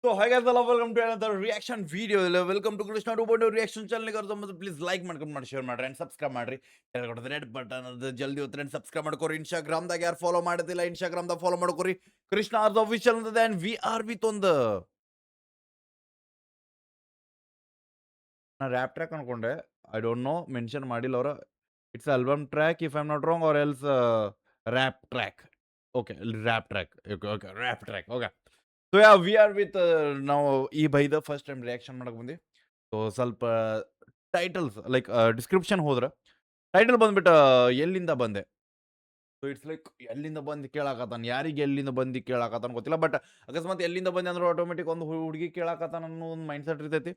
So hi guys, hello, welcome to another reaction video. Welcome to Krishna 2.0 reaction channel. Please like ಮಾಡ್ಕೊಂಡು share ಮಾಡ್ರಿ and subscribe ಮಾಡ್ರಿ. ಕೆಳಗಡೆ red button ಅದು ಜಲ್ದಿ ಒತ್ತಿ and subscribe ಮಾಡ್ಕೊರಿ. Instagram ದಾಗ ಯಾರು ಫಾಲೋ ಮಾಡೋದಿಲ್ಲ Instagram ದಾಗ ಫಾಲೋ ಮಾಡ್ಕೊರಿ. ಕೃಷ್ಣ ಆರ್ಸ್ ಆಫಿಷಿಯಲ್ ಅಂತ and we are with on the ನಾ ರ್ಯಾಪ್ ಟ್ರ್ಯಾಕ್ ಅನ್ಕೊಂಡೆ. ಐ ಡೋಂಟ್ ನೋ, ಮೆನ್ಷನ್ ಮಾಡಿಲ್ಲ ಅವರ. It's album track if I am not wrong or else rap track. Okay, rap track. Okay, rap track. Okay. So ya we are with ನಾವು ಈ ಬೈದ first time reaction ಮಾಡಕ್ ಬಂದಿ. So ಸ್ವಲ್ಪ titles like description ಹೋದ್ರೆ title ಬಂದ್ಬಿಟ್ಟು ಎಲ್ಲಿಂದ ಬಂದೆ. ಸೊ ಇಟ್ಸ್ ಲೈಕ್ ಎಲ್ಲಿಂದ ಬಂದು ಕೇಳಾಕತ್ತಾನ, ಯಾರಿಗೆ ಎಲ್ಲಿಂದ ಬಂದು ಕೇಳಾಕತ್ತಾನ ಗೊತ್ತಿಲ್ಲ. ಬಟ್ ಅಕಸ್ಮಾತ್ ಎಲ್ಲಿಂದ ಬಂದೆ ಅಂದ್ರೆ ಆಟೋಮೆಟಿಕ್ ಒಂದು ಹುಡುಗಿ ಕೇಳಾಕತ್ತಾನ ಅನ್ನೋ ಒಂದು ಮೈಂಡ್ ಸೆಟ್ ಇರ್ತೈತಿ.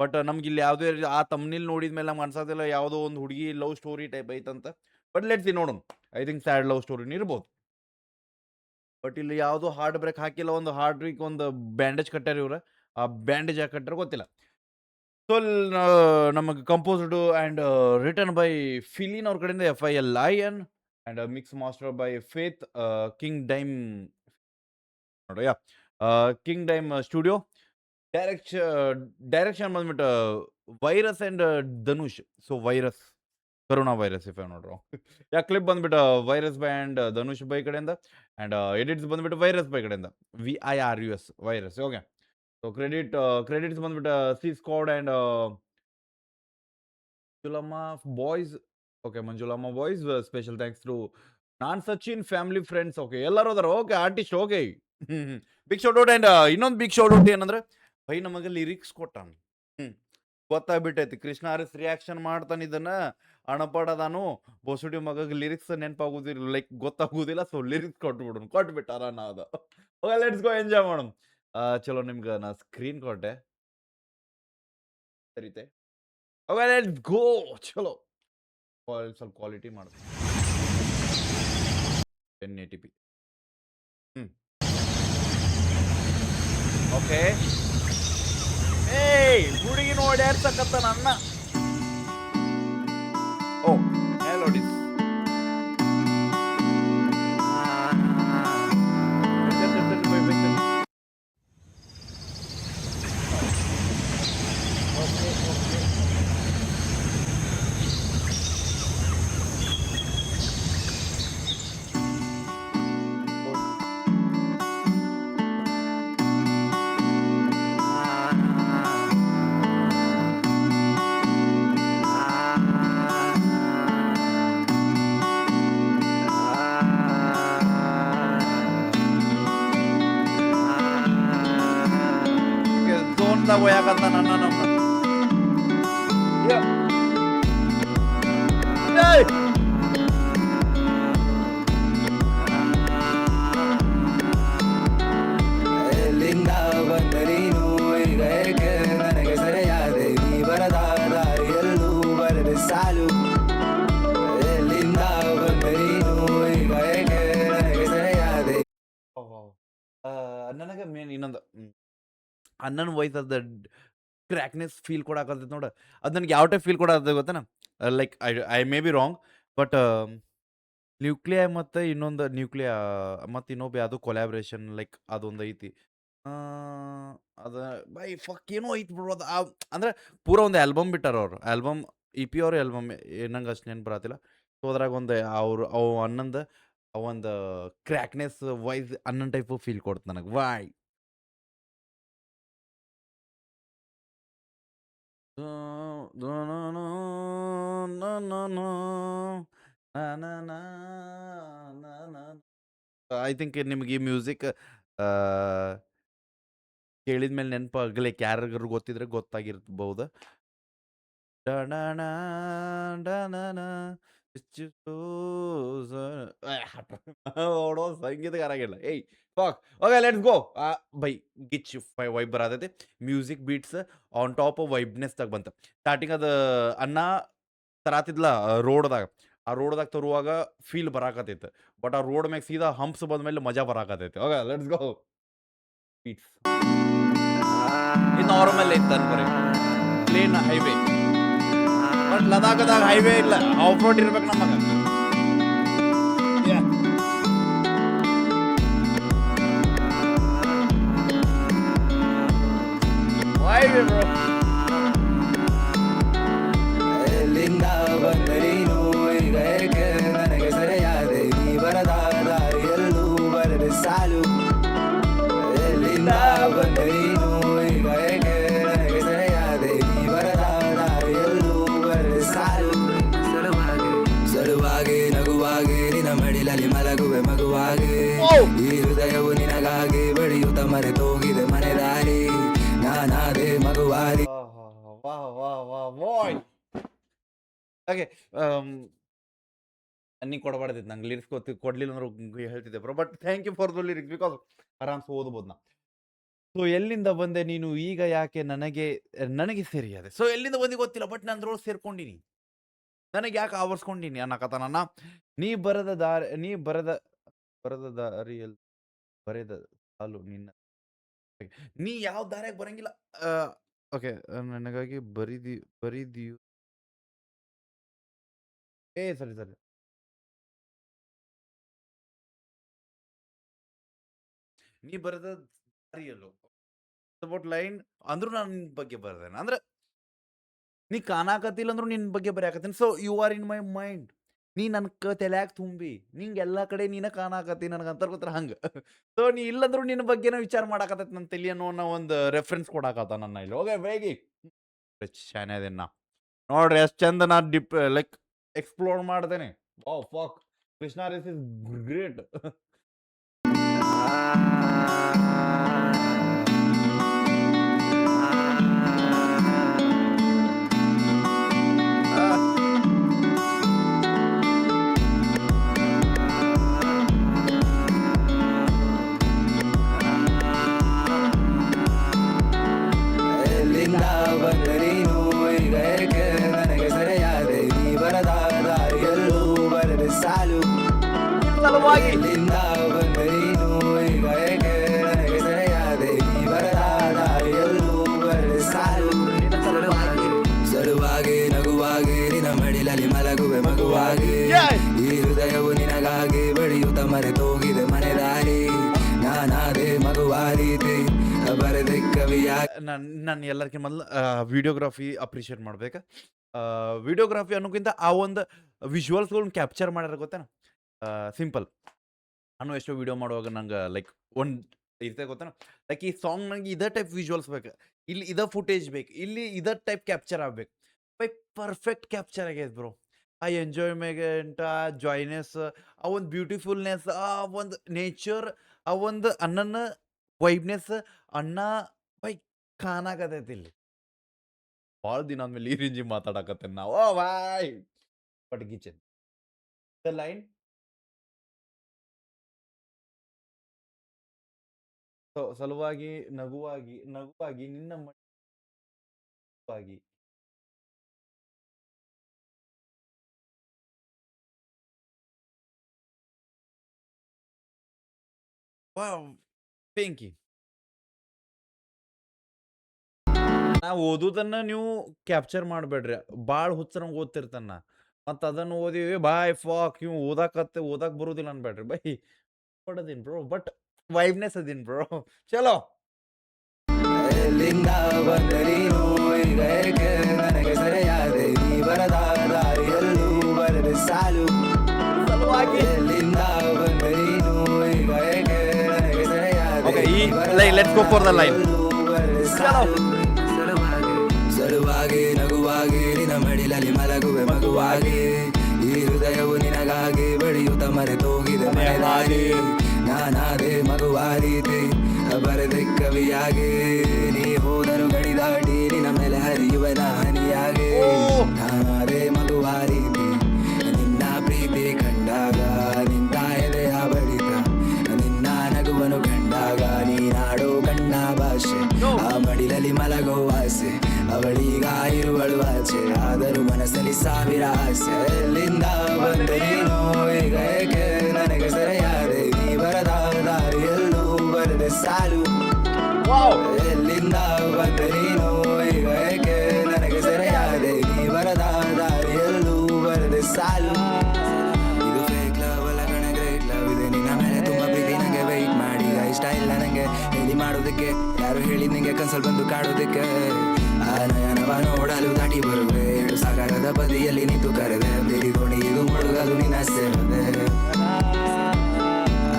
ಬಟ್ ನಮ್ಗೆ ಇಲ್ಲಿ ಯಾವುದೇ ಆ ತಮ್ನಿಲ್ ನೋಡಿದ ಮೇಲೆ ನಮ್ಗೆ ಅನ್ಸೋದಿಲ್ಲ ಯಾವುದೋ ಒಂದು ಹುಡುಗಿ ಲವ್ ಸ್ಟೋರಿ ಟೈಪ್ ಐತಂತ. ಬಟ್ ಲೆಟ್ಸ್ ಸಿ, ನೋಡೋಣ. ಐ ಥಿಂಕ್ ಸ್ಯಾಡ್ ಲವ್ ಸ್ಟೋರಿನ ಇರ್ಬೋದು. ಬಟ್ ಇಲ್ಲಿ ಯಾವುದೋ ಹಾರ್ಟ್ ಬ್ರೇಕ್ ಹಾಕಿಲ್ಲ, ಒಂದು ಹಾರ್ಟ್ ಬ್ರೇಕ್ ಒಂದು ಬ್ಯಾಂಡೇಜ್ ಕಟ್ಟಾರ ಇವ್ರ. ಆ ಬ್ಯಾಂಡೇಜ್ ಯಾಕೆ ಕಟ್ಟಾರ ಗೊತ್ತಿಲ್ಲ. ಸೊ ನಮಗೆ ಕಂಪೋಸ್ಡ್ ಆ್ಯಂಡ್ ರಿಟರ್ನ್ ಬೈ ಫಿಲಿನ್ ಅವ್ರ ಕಡೆಯಿಂದ FIL lion and mix master by faith king dime. ನೋಡ್ರಿ, ಕಿಂಗ್ ಡೈಮ್ ಸ್ಟುಡಿಯೋ. ಡೈರೆಕ್ಷನ್ ಬಂದ್ಬಿಟ್ಟು virus and Dhanush. So virus, coronavirus if I ನೋಡ್ರು. Yeah clip ಬಂದ್ಬಿಟ್ಟು virus by and Dhanush by ಕಡೆಯಿಂದ and edits ಬಂದ್ಬಿಟ್ಟು virus by ಕಡೆಯಿಂದ VIRUS virus. Okay. So credits ಬಂದ್ಬಿಟ್ಟು C squad and Manjulamma boys. Okay, Manjulamma boys. Special thanks to ನಾನ್ Sachin family friends. Okay, ಎಲ್ಲರೂ ಅದಾರ. Okay, artist. Okay, big shout out. And ಇನ್ನೊಂದು big shout out ಏನಂದ್ರೆ ಭೈ ನಮಗೆ ಲಿರಿಕ್ಸ್ ಕೊಟ್ಟಾನ. ಗೊತ್ತಾಗ್ಬಿಟ್ಟೈತಿ ಕೃಷ್ಣ ಆರ್ಎಸ್ ರಿಯಾಕ್ಷನ್ ಮಾಡ್ತಾನೆ ಇದನ್ನ. ಅಣಪಡದಾನು ಬೋಸುಡಿ ಮಗಗೆ ಲಿರಿಕ್ಸ್ ನೆನಪಾಗುದಿಲ್ಲ, ಲೈಕ್ ಗೊತ್ತಾಗುದಿಲ್ಲ. ಸೊ ಲಿರಿಕ್ಸ್ ಕೊಟ್ಬಿಟ್ಟಾರ ನಾ ಅದು. ಓಕೆ, ಲೆಟ್ಸ್ ಗೋ ಎಂಜಾಯ್ ಮಾಡೋಣ. ಚಲೋ, ನಿಮ್ಗೆ ನಾ ಸ್ಕ್ರೀನ್ ಕೊಟ್ಟೆ ಸರಿತೆ. ಓಕೆ, ಲೆಟ್ಸ್ ಗೋ. ಚಲೋ, ಸ್ವಲ್ಪ ಕ್ವಾಲಿಟಿ ಮಾಡ್ತೀನಿ. 1080p. ಓಕೆ. ಏಯ್, ಹುಡುಗಿ ನೋಡಿ ಆಡ್ಸಕತ್ತ ನನ್ನ. ಓ, ಮೆಲೋಡಿಸ್. ಝೋನ್ದಾಗ ಹೋಯಾಕತ್ತ ನನ್ನ ನಮ್ಮ. ಎಲ್ಲಿಂದ ಬಂದ ನೀನು ಈಗ ಏಕೆ ನನಗೆ ಸರಿಯಾದೆ, ನೀ ಬರದ ದಾರಿಯಲ್ಲೂ ಬರದೆ ಸಾಲು. ಎಲ್ಲಿಂದ ಬಂದ ನೀನು ಈಗ ಏಕೆ ನನಗೆ ಸರಿಯಾದೆ. ನನಗೆ ಮೇನ್ ಇನ್ನೊಂದು ಅಣ್ಣನ ವಾಯ್ಸ್ ಅದ ಕ್ರ್ಯಾಕ್ನೆಸ್ ಫೀಲ್ ಕೊಡಾಕತ್ತೈತೆ ನೋಡ. ಅದು ನನಗೆ ಯಾವ ಟೈಪ್ ಫೀಲ್ ಕೊಡಾಕತ್ತೈತೆ ಗೊತ್ತೇನ? Like I may be wrong, but Nucleya ಮತ್ತು ಇನ್ನೊಂದು ನ್ಯೂಕ್ಲಿಯಾ ಮತ್ತು ಇನ್ನೊಬ್ಬ ಯಾವುದೋ ಕೊಲ್ಯಾಬ್ರೇಷನ್ ಲೈಕ್ ಅದೊಂದು ಐತಿ. ಅದು ಬೈ ಫಕ್ ಏನೋ ಐತಿ ಬಿಡು ಅದು. ಅಂದ್ರೆ ಪೂರ ಒಂದು ಆಲ್ಬಮ್ ಬಿಟ್ಟಾರ ಅವ್ರು. ಆಲ್ಬಮ್ EP ಅವ್ರ ಆಲ್ಬಮ್ ನಂಗೆ ಅಷ್ಟು ನೆನ್ಪು ಬರತ್ತಿಲ್ಲ. ಸೊ ಅದ್ರಾಗ ಒಂದು ಅವು ಅನ್ನೊಂದು ಒಂದು ಕ್ರ್ಯಾಕ್ನೆಸ್ ವಾಯ್ಸ್ ಅನ್ನೊಂದು ಟೈಪು ಫೀಲ್ ಕೊಡ್ತು ನನಗೆ. ವಾಯ್ ಐ ಥಿಂಕ್ ನಿಮ್ಗೆ ಈ ಮ್ಯೂಸಿಕ್ ಕೇಳಿದ್ಮೇಲೆ ನೆನಪಾಗ್ಲಿಕ್ಕೆ ಯಾರಿಗಾರು ಗೊತ್ತಿದ್ರೆ ಗೊತ್ತಾಗಿರ್ಬಹುದು. ಓಡೋ ಸಂಗೀತಗಾರ ಆಗಿಲ್ಲ. Hey fuck. Okay, let's go. By ಗಿಚ್ ವೈಬ್ ಬರತೈತಿ. ಮ್ಯೂಸಿಕ್ ಬೀಟ್ಸ್ ಆನ್ ಟಾಪ್ ವೈಬ್ನೆಸ್ದಾಗ ಬಂತ. ಸ್ಟಾರ್ಟಿಂಗ್ ಅದು ಅನ್ನ ತರಾತಿದ್ಲ ರೋಡ್ದಾಗ. ಆ ರೋಡ್ದಾಗ ತರುವಾಗ ಫೀಲ್ ಬರಾಕತೈತೆ. ಬಟ್ ಆ ರೋಡ್ ಮ್ಯಾಗ ಸೀದಾ ಹಂಪ್ಸ್ ಬಂದ್ಮೇಲೆ ಮಜಾ ಬರಾಕತೈತಿ. Okay, let's go. ಬೀಟ್ಸ್ ಇದು ನಾರ್ಮಲ್ ಐತೆ ಅನ್ಕೊರಿ, ಪ್ಲೇನ್ ಹೈವೇ. ಬಟ್ ಲದಾಖದಾಗ ಹೈವೇ ಇಲ್ಲ, ಆಫ್ ರೋಡ್ ಇರ್ಬೇಕು ನಮಗ. Leave it, bro. ಎಲ್ಲಿಂದ ಬಂದೆ ನೀನು ಈಗ ಏಕೆ ನನಗೆ ಸರಿಯಾದೆ ನೀ ಬರದ ದಾರಿಯಲ್ಲೂ ಬರದೆ ಸಾಲು ಎಲ್ಲಿಂದ ಬಂದೆ ನೀನು ಈಗ ಏಕೆ ನನಗೆ ಸರಿಯಾದೆ ನೀ ಬರದ ದಾರಿಯಲ್ಲೂ ಬರದೆ ಸಾಲು ಸಲುವಾಗಿ ನಗುವಾಗಿ ನಿನ್ನ ಮಡಿಲಲ್ಲಿ ಮಲಗುವೆ ಮಗುವಾಗಿ ಈ ಹೃದಯವು ನಿನಗಾಗಿ ಬೆಳೆಯುತ್ತ ಮರೆತೋಗಿದೆ ಮನೆ ದಾರಿ ನಾನಾದೆ ಮಗುವಾದಿ Wow, boy. Okay, ನೀ ಕೊಡಬಾರ್ದಿತ್ತು ನಂಗೆ ಲಿರಿಕ್ಸ್ ಕೊಡ್ಲಿಲ್ಲ ಅಂದ್ರೆ ಹೇಳ್ತಿದ್ದೆ bro, but thank you for the lyrics because ಆರಾಮ್ಸೆ ಓದ್ಬೋದು ನಾ. ಸೊ ಎಲ್ಲಿಂದ ಬಂದೆ ನೀನು ಈಗ ಯಾಕೆ ನನಗೆ ಸರಿಯಾದೆ. ಸೊ ಎಲ್ಲಿಂದ ಬಂದಿ ಗೊತ್ತಿಲ್ಲ, ಬಟ್ ನಾನು ಅದ್ರೊಳಗೆ ಸೇರ್ಕೊಂಡಿನಿ. ನನಗೆ ಯಾಕೆ ಆವರ್ಸ್ಕೊಂಡಿನಿ ಅನ್ನಕತ್ತಾನ. ನೀ ಬರದ ದಾರಿಯಲ್ಲಿ ಬರೆದ ಸಾಲು ನಿನ್ನ ನೀ ಯಾವ ದಾರ್ಯಾಗ ಬರಂಗಿಲ್ಲ. ಓಕೆ, ನನಗಾಗಿ ಬರಿದಿಯು ಸರಿ ನೀ ಬರೆದ ದಾರಿಯಲ್ಲೋ ಅಬೌಟ್ ಲೈನ್ ಅಂದ್ರೂ ನಾನು ನಿನ್ ಬಗ್ಗೆ ಬರ್ದೇನೆ ಅಂದ್ರೆ ನೀ ಕಾಣಾಕತ್ತಿಲ್ಲ ಅಂದ್ರೂ ನಿನ್ ಬಗ್ಗೆ ಬರೆಯಾಕತ್ತೀನಿ. So you are in my mind. ನೀ ನನ್ ತಲ್ಯಾಗ ತುಂಬಿ ನಿಂಗೆ ಎಲ್ಲಾ ಕಡೆ ನೀನ ಕಾಣಾಕತ್ತಿ ನನಗಂತ ಗೊತ್ತರ ಹಂಗ. ಸೊ ನೀ ಇಲ್ಲಂದ್ರೂ ನಿನ್ನ ಬಗ್ಗೆನ ವಿಚಾರ ಮಾಡಾಕತ್ತೈತಿ ನನ್ನ ತಲಿ ಅನ್ನೋ ಒಂದು ರೆಫರೆನ್ಸ್ ಕೊಡಾಕತ್ತ ನನ್ನ ಇಲ್ಲಿ. ಓಕೆ ಬೇಗಿ ಶಾನೆ ಅದೇನ ನೋಡ್ರಿ ಎಷ್ಟು ಚಂದ ನಾ ಲೈಕ್ ಎಕ್ಸ್ಪ್ಲೋರ್ ಮಾಡ್ತೇನೆ. Wow fuck Krishna race is great. ಎಲ್ಲಿಂದ ಬಂದೆ ನೀನು ಈಗ ಏಕೆ ನನಗೆ ಸರಿಯಾದೆ ನೀ ಬರದ ದಾರಿಯಲ್ಲೂ ಬರದೆ ಸಾಲು ಸಲುವಾಗಿ ಎಲ್ಲಿಂದ ಬಂದೆ ನೀನು ಈಗ ಏಕೆ ನನಗೆ ಸರಿಯಾದೆ ನೀ ಬರದ ದಾರಿಯಲ್ಲೂ ಬರದೆ ಸಾಲು ಸಲುವಾಗಿ ನಗುವಾಗಿ ನಿನ್ನ ಮಡಿಲಲ್ಲಿ ಮಲಗುವೆ ಮಗುವಾಗಿ ಈ ಹೃದಯವು ನಿನಗಾಗಿ ಬೆಳೆಯುತ್ತ ಮರೆತೋಗಿದೆ ಮನೆ ದಾರಿ ನಾನಾದೆ ಮಗುವಾದೀತಿ ಬರದೆ ಕವಿಯಾಗಿ. ನಾನು ಎಲ್ಲರಿಗಿಂತ ಮೊದಲು ವಿಡಿಯೋಗ್ರಫಿ ಅಪ್ರಿಷಿಯೇಟ್ ಮಾಡ್ಬೇಕು. ವಿಡಿಯೋಗ್ರಫಿ ಅನ್ನೋಕ್ಕಿಂತ ಆ ಒಂದು ವಿಜುವಲ್ಸ್ಗಳನ್ನ ಕ್ಯಾಪ್ಚರ್ ಮಾಡ್ಯಾರ ಗೊತ್ತೇನ. ಸಿಂಪಲ್ ನಾನು ಎಷ್ಟೋ ವಿಡಿಯೋ ಮಾಡುವಾಗ ನಂಗೆ ಲೈಕ್ ಒಂದು ಇರ್ತದೆ ಗೊತ್ತೇನ, ಲೈಕ್ ಈ ಸಾಂಗ್ ನಂಗೆ ಇದೇ ಟೈಪ್ ವಿಜುವಲ್ಸ್ ಬೇಕು, ಇಲ್ಲಿ ಇದೇ ಫುಟೇಜ್ ಬೇಕು, ಇಲ್ಲಿ ಇದೇ ಟೈಪ್ ಕ್ಯಾಪ್ಚರ್ ಆಗ್ಬೇಕು. ಲೈಕ್ ಪರ್ಫೆಕ್ಟ್ ಕ್ಯಾಪ್ಚರ್ ಆಗೈತೆ ಬ್ರೋ. ಆ ಎಂಜಾಯ್ಮೆಂಟ್, ಆ ಜಾಯ್ನೆಸ್, ಆ ಒಂದು ಬ್ಯೂಟಿಫುಲ್ನೆಸ್, ಆ ಒಂದು ನೇಚರ್, ಆ ಒಂದು ಅನ್ನನ ವೈಬ್ನೆಸ್ ಅಣ್ಣ ಬೈ ಕಾಣಾಕತೈತಿ ಇಲ್ಲಿ. ಭಾಳ ದಿನ ಆದ್ಮೇಲೆ ಈ ರೇಂಜಿಗೆ ಮಾತಾಡಕತ್ತೇನೆ ನಾವು. Oh boy but kitchen the line. So ಸಲುವಾಗಿ ನಗುವಾಗಿ ನಿನ್ನ ಮಗುವಾಗಿ ವಾವ್ ಬೆಂಕಿ. ನಾವು ಓದುದನ್ನ ನೀವು ಕ್ಯಾಪ್ಚರ್ ಮಾಡಬೇಡ್ರಿ. ಭಾಳ ಹುಚ್ಚರಂಗೆ ಓದ್ತಿರ್ತಾನ ಮತ್ತು ಅದನ್ನು ಓದಿ ಬಾಯ್ ಫಾಕ್ ಇವ್ ಓದಾಕ್ ಬರೋದಿಲ್ಲ ಅನ್ಬೇಡ್ರಿ ಬೈ. ಪಡದೀನಿ ಬ್ರೋ, ಬಟ್ ವೈಬ್ನೆಸ್ ಅದೀನಿ ಬ್ರೋ. ಚಲೋ ಎಲ್ಲಿಂದ ಬಂದೆ ನೀನು ಈಗ ಏಕೆ ನನಗೆ ಸರಿಯಾದೆ ನೀ ಬರದ ದಾರಿಯಲ್ಲೂ ಬರದೆ ಸಾಲು ಸಲುವಾಗಿ ಎಲ್ಲಿಂದ ಬಂದೆ ನೀನು ಈಗ ಏಕೆ ನನಗೆ ಸರಿಯಾದೆ ಓಕೆ ಈ let's go for the line. ಸಲುವಾಗಿ ನಗುವಾಗಿ ನಿನ್ನ ಮಡಿಲಲ್ಲಿ ಮಲಗುವೆ ಮಗುವಾಗಿ ಈ ಹೃದಯವು ನಿನಗಾಗಿ ಬೆಳೆಯುತ್ತ ಮರೆತೋಗಿದೆ ಮನೆ ದಾರಿ ನಾನಾದೆ ಮಗುವಾದೀತಿ ಬರದೆ ಕವಿಯಾಗಿ ನೀ ಹೋದರು ಗಡಿ ದಾಟಿ ನಿನ್ನ ಮೇಲೆ ಹರಿಯುವ ಹನಿಯಾಗಿ ನಾನಾದೆ ಮಗುವಾದೀತಿ ನಿನ್ನ ಪ್ರೀತಿ ಕಂಡಾಗ ನಿನ್ನ ಎದೆಯ ಬಳಿಕ ನಿನ್ನ ನಗುವನು ಕಂಡಾಗ ನೀನಾಡೋ ಕಣ್ಣ ಭಾಷೆ ಆ ಮಡಿಲಲ್ಲಿ ಮಲಗೋ ಆಸೆ ಅವಳೀಗ ಇರುವಳು ಆಚೆ ಆದರೂ ಮನಸ್ಸಲ್ಲಿ ಸಾವಿರ ಆಸೆ ಎಲ್ಲಿಂದ ಬಂದೆ ನೀನು ಈಗ ಏಕೆ ನನಗೆ ಸರಿಯಾದೆ ನೀ ಬರದ ದಾರಿಯಲ್ಲೂ ಬರದೆ ಸಾಲು ಎಲ್ಲಿಂದ ಬಂದೆ ನೀನು ಈಗ ಏಕೆ ನನಗೆ ಸರಿಯಾದೆ ನೀ ಬರದ ದಾರಿಯಲ್ಲೂ ಬರದೆ ಸಾಲು. ಇದು ಫೇಕ್ ಲವ್ ಅಲ್ಲ ಕಣ ಗ್ರೇಟ್ ಲವ್ ಇದೆ ನಿನ್ನ ಮೇಲೆ ತುಂಬ ಪ್ರೀತಿ ನಂಗೆ ವೆಯ್ಟ್ ಮಾಡಿ ಇಷ್ಟ ಇಲ್ಲ ನಂಗೆ ಹೇಳಿ ಮಾಡೋದಕ್ಕೆ ಯಾರು ಹೇಳಿ ಹೇಳಿ ನಿಂಗೆ ಕನ್ಸಲ್ ಬಂದು ಕಾಡೋದಕ್ಕೆ ಆ ನಯನವ ನೋಡಲು ದಾಟಿ ಬರುವೆ ಏಳು ಸಾಗರದ ಬದಿಯಲ್ಲಿ ನಿಂತು ಕರೆದೆ ಪ್ರೀತಿ ದೋಣಿ ಇದು ಮುಳುಗಲು ನಿನ್ನ ಸೇರದೆ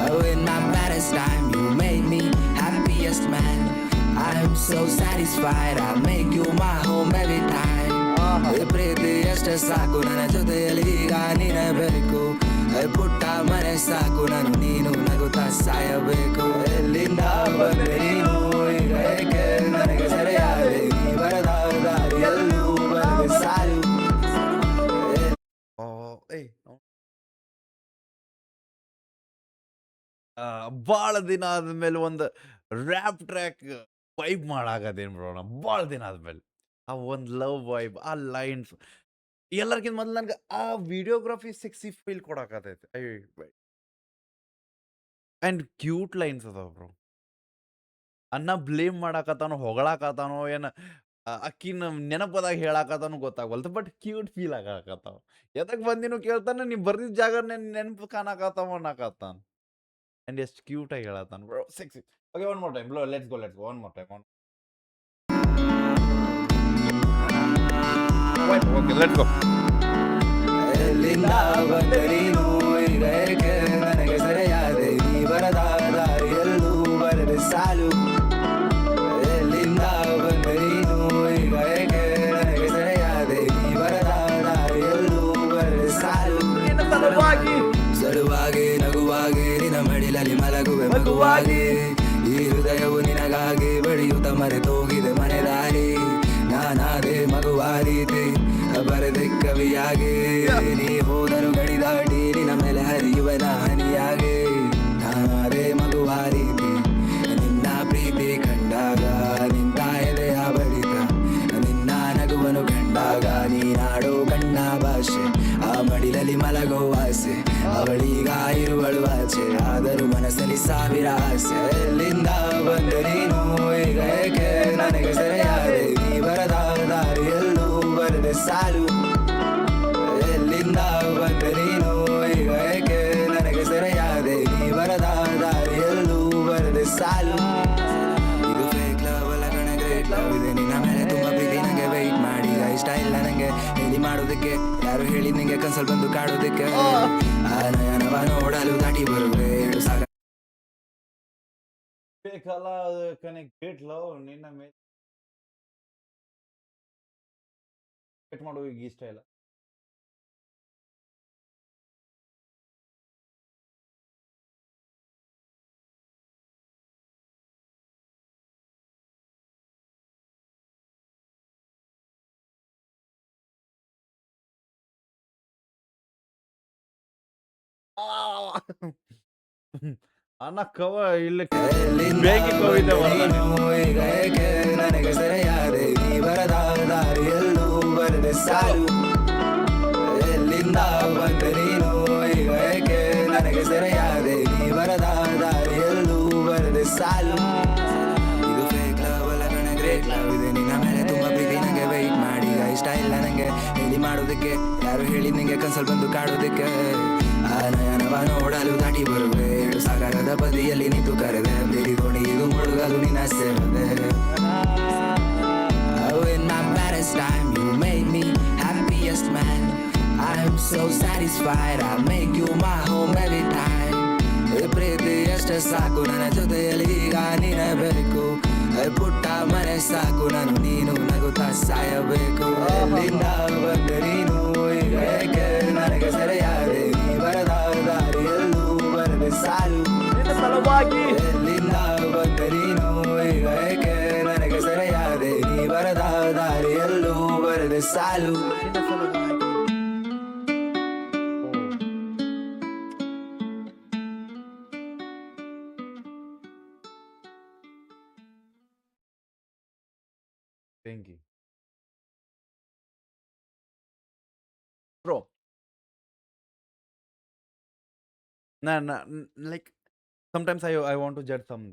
Oh, in my baddest time, you made me happiest man. I'm so satisfied, I make you my home every time. ಈ ಪ್ರೀತಿ ಎಷ್ಟೇ ಸಾಕು ನನ್ನ ಜೊತೆಯಲ್ಲಿ ಈಗ ನೀನೇ ಬೇಕು ಪುಟ್ಟ ಮನೆ ಸಾಕು ನಾನು ನೀನು ನಗುತ್ತಾ ಸಾಯಬೇಕು ಎಲ್ಲಿಂದ ಬಂದೆ ನೀನು ಈಗ ಏಕೆ ನನಗೆ ಸರಿಯಾದೆ ನೀ ಬರದ ದಾರಿಯಲ್ಲೂ ಬರದೆ ಸಾಲು ಏಯ್ ಭಾಳ ದಿನ ಆದ್ಮೇಲೆ ಒಂದು ರ್ಯಾಪ್ ಟ್ರ್ಯಾಕ್ ವೈಬ್ ಮಾಡಾಕತ್ತೇನು ಬ್ರೋ ನಾ ಭಾಳ ದಿನ ಆದ್ಮೇಲೆ ಆ ಒಂದು ಲವ್ ವೈಬ್ ಆ ಲೈನ್ಸ್ ಎಲ್ಲರ್ಕಿಂತ ಮೊದಲು ನನಗೆ ಆ ವಿಡಿಯೋಗ್ರಫಿ ಸಿಕ್ಸಿ ಫೀಲ್ ಕೊಡಾಕತ್ತೈತೆ ಆ್ಯಂಡ್ ಕ್ಯೂಟ್ ಲೈನ್ಸ್ ಅದಾವ ಬ್ರೋ ಅನ್ನ ಬ್ಲೇಮ್ ಮಾಡಾಕತ್ತಾನೋ ಹೊಗಳಾಕತ್ತಾನೋ ಏನು ಅಕ್ಕಿನ ನೆನಪದಾಗ ಹೇಳಾಕತ್ತಾನೋ ಗೊತ್ತಾಗವಲ್ತು ಬಟ್ ಕ್ಯೂಟ್ ಫೀಲ್ ಆಗಾಕತ್ತಾವ ಎದಕ್ಕೆ ಬಂದಿನೂ ಕೇಳ್ತಾನೆ ನೀವು ಬರ್ದಿದ್ದ ಜಾಗ ನೆನಪು ಕಾಣಾಕತ್ತಾವ ಅನ್ನಕತ್ತಾನ ಆ್ಯಂಡ್ ಎಷ್ಟು ಕ್ಯೂಟಾಗಿ ಹೇಳತ್ತಾನ bro sexy okay one more time bro let's go one more time okay let's go ಎಲ್ಲಿಂದ ಬಂದೆ ನೀನು ಈಗ ಏಕೆ ನನಗೆ ಸರಿಯಾದೆ ನೀ ಬರದ ದಾರಿಯಲ್ಲೂ ಬರದೆ ಸಾಲು ಎಲ್ಲಿಂದ ಬಂದೆ ನೀನು ಈಗ ಏಕೆ ನನಗೆ ಸರಿಯಾದೆ ನೀ ಬರದ ದಾರಿಯಲ್ಲೂ ಬರದೆ ಸಾಲು ಸಲುವಾಗಿ ನಗುವಾಗಿ ನಿನ್ನ ಮಡಿಲಲ್ಲಿ ಮಲಗುವೆ ಮಗುವಾಗಿ ಈ ಹೃದಯವು ನಿನಗಾಗಿ ಬಡಿಯುತ್ತ ಮರೆತೋಗಿದೆ ಮನೆ ದಾರಿ ನಾನಾದೆ ಮಗುವ ರೀತಿ ಬರೆದೆ ಕವಿಯಾಗಿ ನೀ ಹೋದರು ಗಡಿ ದಾಟಿ ನಿನ್ನ ಮೇಲೆ ಹರಿಯುವನ ಹನಿಯಾಗಿ ನಾನಾದೆ ಮಗುವ ರೀತಿ ನಿನ್ನ ಪ್ರೀತಿ ಕಂಡಾಗ ನಿನ್ನ ಎದೆಯ ಬಡಿತ ನಿನ್ನ ನಗುವನು ಕಂಡಾಗ ನೀನಾಡೋ ಕಣ್ಣ ಭಾಷೆ ಆ ಮಡಿಲಲ್ಲಿ ಮಲಗೋ ಆಸೆ ಅವಳೀಗ ಇರುವಳು ಆಚೆ ಆದರೂ ಮನಸ್ಸಲ್ಲಿ ಸಾವಿರ ಆಸೆ ಎಲ್ಲಿಂದ ಬಂದೆ ನೀನು ಈಗ ಏಕೆ ನನಗೆ ಸರಿಯಾದೆ ನೀ ಬರದ ದಾರಿಯಲ್ಲೂ ಬರದೆ ಸಾಲು ಎಲ್ಲಿಂದ ಬಂದೆ ನೀನು ಈಗ ಏಕೆ ನನಗೆ ಸರಿಯಾದೆ ನೀ ಬರದ ದಾರಿಯಲ್ಲೂ ಬರದೆ ಸಾಲು ಇದು ಫೇಕ್ ಲವ್ ಅಲ್ಲ ಕಣ ಗ್ರೇಟ್ ಲವ್ ಇದೆ ನಿನ್ನ ಮೇಲೆ ತುಂಬಾ ಪ್ರೀತಿ ನಂಗೆ ವೆಯ್ಟ್ ಮಾಡಿ ಇಷ್ಟ ಇಲ್ಲ ನಂಗೆ ಹೇಳಿ ಮಾಡೋದಕ್ಕೆ ಯಾರು ಹೇಳಿ ನಿಂಗೆ ಕನ್ಸಲ್ ಬಂದು ಕಾಡೋದಕ್ಕೆ ಆ ನಯನವ ನೋಡಲು ದಾಟಿ ಬರುವೆ ಏಳು ಸಾಗ ಬೇಕಲ್ಲ ಗ್ರೇಟ್ ಲವ್ ನಿನ್ನ ಮೇಲೆ ಮಾಡೋ ಈಗ ಇಷ್ಟ ಇಲ್ಲ ಅನ್ನ ಕವ ಇಲ್ಲಿ ಬೇಗಿ ಕವಿತೆ ಈಗ ಏಕೆ ನನಗೆ ಸರಿಯಾದೆ ನೀ ಬರದ ದಾರಿಯಲ್ಲೂ ಬರದೆ ಸಾಲು ಎಲ್ಲಿಂದ ಬಂದೆ ನೀನು ಈಗ ಏಕೆ ನನಗೆ ಸರಿಯಾದೆ ನೀ ಬರದ ದಾರಿಯಲ್ಲೂ ಬರದೆ ಸಾಲು ಇದು ಫೇಕ್ ಲವ್ ಅಲ್ಲ ಕಣ ಗ್ರೇಟ್ ಲವ್ ಇದೆ ನಿನ್ನ ಮೇಲೆ ತುಂಬಾ ಪ್ರೀತಿ ನಂಗೆ ವೆಯ್ಟ್ ಮಾಡಿ ಇಷ್ಟ ಇಲ್ಲ ನಂಗೆ ಹೇಳಿ ಮಾಡೋದಕ್ಕೆ ಯಾರು ಹೇಳಿ ನಿಂಗೆ ಕನ್ಸಲ್ ಬಂದು ಕಾಡೋದಕ್ಕೆ ಆ ನಯನವ ನೋಡಲು ದಾಟಿ ಬರುವೆ ಏಳು ಸಾಗರದ ಬದಿಯಲ್ಲಿ ನಿಂತು ಕರೆದೆ ಪ್ರೀತಿ ದೋಣಿ ಇದು ಮುಳುಗಲು ನಿನ್ನ ಸೇರದೆ Oh, in my baddest time, you made me happiest man. I'm so satisfied, I make you my home every time. ಈ ಪ್ರೀತಿ ಎಷ್ಟೇ ಸಾಕು ನನ್ನ ಜೊತೆಯಲ್ಲಿ ಈಗ ನೀನೇ ಬೇಕು ಪುಟ್ಟ ಮನೆ ಸಾಕು ನಾನು ನೀನು ನಗುತ್ತಾ ಸಾಯಬೇಕು ಎಲ್ಲಿಂದ ಬಂದೆ ನೀನು ಈಗ ಏಕೆ ನನಗೆ ಸರಿಯಾದೆ ನೀ ಬರದ ದಾರಿಯಲ್ಲೂ ಬರದೆ ಸಾಲು ಎಲ್ಲಿಂದ ಬಂದೆ ನೀನು ಈಗ ಏಕೆ ನನಗೆ ಸರಿಯಾದೆ ನೀ ಬರದ ದಾರಿಯಲ್ಲೂ ಬರದೆ ಸಾಲು ಬೆಂಕಿ bro like sometimes I want to judge some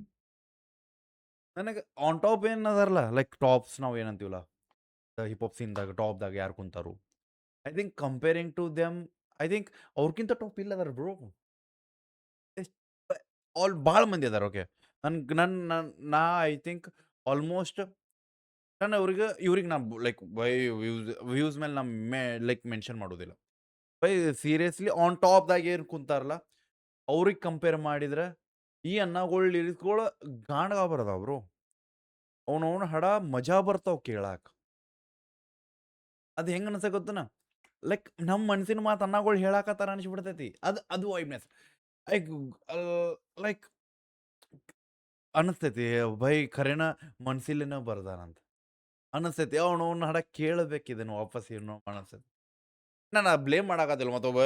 ನನಗೆ ಆನ್ ಟಾಪ್ ಏನು ಅದಾರಲ್ಲ ಲೈಕ್ ಟಾಪ್ಸ್ ನಾವು ಏನಂತೀವಲ್ಲ ಹಿಪ್ ಹಾಪ್ ಸೀನ್ದಾಗ ಟಾಪ್ದಾಗ ಯಾರು ಕುಂತಾರು I think comparing to them I think ಅವ್ರಕ್ಕಿಂತ ಟಾಪ್ ಇಲ್ಲ ಅದಾರ ಬ್ರೋ ಆಲ್ ಭಾಳ ಮಂದಿ ಅದಾರ ಓಕೆ ನನ್ಗೆ ನಾ ಐ ಥಿಂಕ್ ಆಲ್ಮೋಸ್ಟ್ ನಾನು ಇವ್ರಿಗೆ ನಾ ಲೈಕ್ ಬೈ ವ್ಯೂಸ್ ಮೇಲೆ ನಾ ಲೈಕ್ ಮೆನ್ಷನ್ ಮಾಡೋದಿಲ್ಲ. ಬೈ ಸೀರಿಯಸ್ಲಿ ಆನ್ ಟಾಪ್‌ದಾಗ್ ಏನ್ ಕುಂತಾರಲ್ಲ, ಅವ್ರಿಗೆ ಕಂಪೇರ್ ಮಾಡಿದ್ರೆ ಈ ಅನ್ನಗೊಳ್ ಲಿರಿಕ್ಸ್‌ಗೊಳು ಗಾಂಡ್‌ಗ ಬರ್ದಾವ್ ಬ್ರೋ. ಅವನೌನ್ ಹಾಡ ಮಜಾ ಬರ್ತಾವ್ ಕೇಳಾಕ. ಅದು ಹೆಂಗ್ ಅನ್ಸತ್ತೆ ಗೊತ್ತೇನ? ಲೈಕ್ ನಮ್ಮ ಮನಸಿನ ಮಾತು ಅನ್ನಗೊಳ್ ಹೇಳಾಕತ್ತಾರ ಅನಿಸ್ಬಿಡ್ತೈತಿ. ಅದು ವೈಬ್‌ನೆಸ್. ಲೈಕ್ ಲೈಕ್ ಅನಸ್ತೈತಿ ಭೈ ಖರೇನ ಮನಸಿಲಿನ ಬರ್ದಾನಂತ. ಅನಸ್ತೈತಿ ಅವನೌನ್ ಹಾಡ ಕೇಳಬೇಕು ಇದನ್ನ ವಾಪಸ್ ಏನೋ ಅನಸ್ತೈತಿ. ನಾನು ಬ್ಲೇಮ್ ಮಾಡಾಕತ್ತಿಲ್ಲ ಮತ್ತೊಬ್ಬ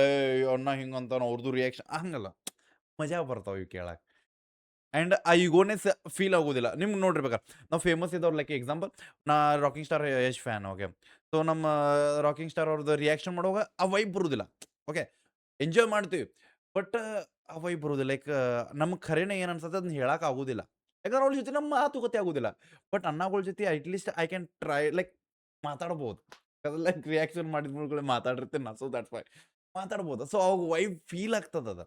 ಅಣ್ಣ ಹಿಂಗಂತಾನ ಅವ್ರದ್ದು ರಿಯಾಕ್ಷನ್ ಹಂಗಲ್ಲ. ಮಜಾ ಬರ್ತಾವ ಇವ್ ಕೇಳಾಕ. ಆ್ಯಂಡ್ ಆ ಈಗೋನೆಸ್ ಫೀಲ್ ಆಗೋದಿಲ್ಲ. ನಿಮ್ಗೆ ನೋಡಿರ್ಬೇಕಾ ನಾವು ಫೇಮಸ್ ಇದ್ದವ್ರು ಲೈಕ್ ಎಕ್ಸಾಂಪಲ್ ನಾ rocking star Yash fan okay. So ನಮ್ಮ ರಾಕಿಂಗ್ ಸ್ಟಾರ್ ಅವ್ರದ್ದು ರಿಯಾಕ್ಷನ್ ಮಾಡುವಾಗ ಆ ವೈಬ್ ಬರುದಿಲ್ಲ. ಓಕೆ. ಎಂಜಾಯ್ ಮಾಡ್ತೀವಿ. ಬಟ್ ಆ ವೈಬ್ ಬರುದಿಲ್ಲ. ಲೈಕ್ ನಮ್ಗೆ ಖರೇನ ಏನ್ ಅನ್ಸತ್ತೆ ಅದನ್ನ ಹೇಳಕ್ ಆಗುದಿಲ್ಲ. ಯಾಕಂದ್ರೆ ಅವ್ರ ಜೊತೆ ನಮ್ಮ ಮಾತುಕತೆ ಆಗುದಿಲ್ಲ. ಬಟ್ ಅಣ್ಣಗಳ ಜೊತೆ at least I can try like ಮಾತಾಡ್ಬೋದು. ಲೈಕ್ ರಿಯಾಕ್ಷನ್ ಮಾಡಿದ ಮೂಳ್ಗಡೆ ಮಾತಾಡಿರ್ತೀನಿ ಸೊ ದಟ್ಸ್ ವೈ ಮಾತಾಡ್ಬೋದು. ಸೊ ಅವಾಗ ವೈಬ್ ಫೀಲ್ ಆಗ್ತದದ.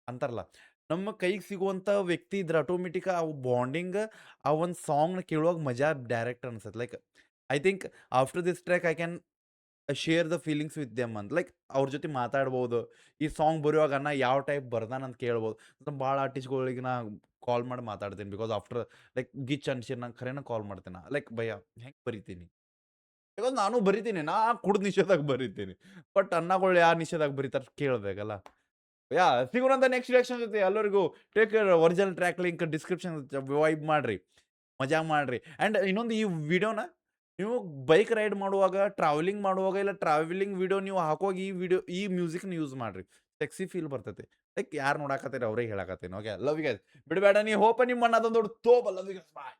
ಅಂತಾರಲ್ಲ, ನಮ್ಮ ಕೈಗೆ ಸಿಗುವಂಥ ವ್ಯಕ್ತಿ ಇದ್ರೆ ಆಟೋಮೆಟಿಕ್ ಆ ಬಾಂಡಿಂಗ್ ಆ ಒಂದು ಸಾಂಗ್‌ನ ಕೇಳುವಾಗ ಮಜಾ ಡೈರೆಕ್ಟ್ ಅನ್ಸತ್ತೆ. Like I think after this track I can share the feelings with them ಅಂತ. ಲೈಕ್ ಅವ್ರ ಜೊತೆ ಮಾತಾಡ್ಬೋದು. ಈ ಸಾಂಗ್ ಬರೆಯುವಾಗ ಅಣ್ಣ ಯಾವ ಟೈಪ್ ಬರ್ದಾನ ಅಂತ ಕೇಳ್ಬೋದು. ಭಾಳ ಆರ್ಟಿಸ್ಟ್‌ಗಳಿಗೆ ನಾ ಕಾಲ್ ಮಾಡಿ ಮಾತಾಡ್ತೀನಿ. ಬಿಕಾಸ್ ಆಫ್ಟರ್ ಲೈಕ್ ಗಿಚ್ ಅನ್ಸಿರ್ ನಂಗೆ ಖರೇನ ಕಾಲ್ ಮಾಡ್ತೀನಿ. ಲೈಕ್ ಭಯ್ಯ ಹೆಂಗೆ ಬರಿತೀನಿ? ಬಿಕಾಸ್ ನಾನು ಬರಿತೀನಿ. ನಾ ಕುಡ್ದ್ ನಿಷೇಧಾಗ ಬರಿತೀನಿ. ಬಟ್ ಅನ್ನಗಳು ಯಾರು ನಿಷೇಧಾಗ ಬರೀತಾರೆ ಕೇಳ್ಬೇಕಲ್ಲ. ಸಿಗೋಣಂತ ನೆಕ್ಸ್ಟ್ ರಿಯಾಕ್ಷನ್ ಜೊತೆ ಎಲ್ಲರಿಗೂ take care. Original track link description vibe ಮಾಡ್ರಿ. ಮಜಾ ಮಾಡ್ರಿ. ಆ್ಯಂಡ್ ಇನ್ನೊಂದು ಈ ವಿಡಿಯೋನ ನೀವು ಬೈಕ್ ರೈಡ್ ಮಾಡುವಾಗ, ಟ್ರಾವೆಲಿಂಗ್ ಮಾಡುವಾಗ, ಇಲ್ಲ ಟ್ರಾವೆಲಿಂಗ್ ವಿಡಿಯೋ ನೀವು ಹಾಕುವಾಗ ಈ ಮ್ಯೂಸಿಕ್‌ನ ಯೂಸ್ ಮಾಡ್ರಿ. ಸೆಕ್ಸಿ ಫೀಲ್ ಬರ್ತೈತಿ. ಲೈಕ್ ಯಾರು ನೋಡಾಕತ್ತೀರಿ ಅವ್ರೇ ಹೇಳಾಕತ್ತೀನಿ. ಓಕೆ. Love you guys. ಬಿಡಬೇಡ ನೀ ಹೋಪ ನಿಮ್ಮ ಅಣ್ಣ ಅದೊಂದು ದೊಡ್ಡ ತೋಪ. Love you guys. ಬಾಯ್.